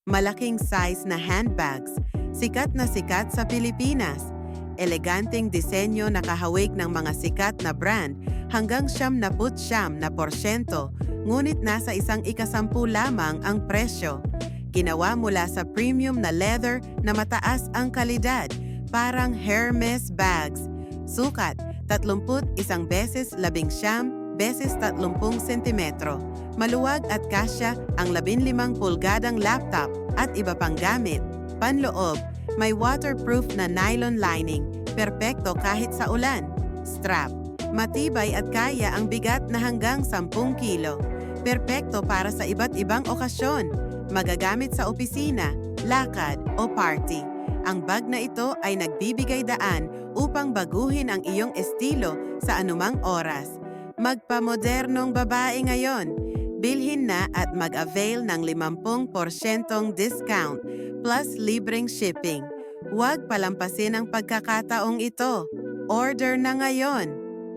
Malaking size na handbags, sikat na sikat sa Pilipinas. Eleganteng disenyo na kahawig ng mga sikat na brand hanggang 79%, ngunit nasa 1/10 lamang ang presyo. Ginawa mula sa premium na leather na mataas ang kalidad, parang Hermes bags. Sukat, 31 beses 19 beses 30 sentimetro. Maluwag at kasya ang 15 pulgadang laptop at iba pang gamit. Panloob, may waterproof na nylon lining, perpekto kahit sa ulan. Strap, matibay at kaya ang bigat na hanggang 10 kilo. Perpekto para sa iba't ibang okasyon. Magagamit sa opisina, lakad o party. Ang bag na ito ay nagbibigay daan upang baguhin ang iyong estilo sa anumang oras. Magpamodernong babae ngayon. Bilhin na at mag-avail ng 50% discount plus libreng shipping. Huwag palampasin ang pagkakataong ito. Order na ngayon!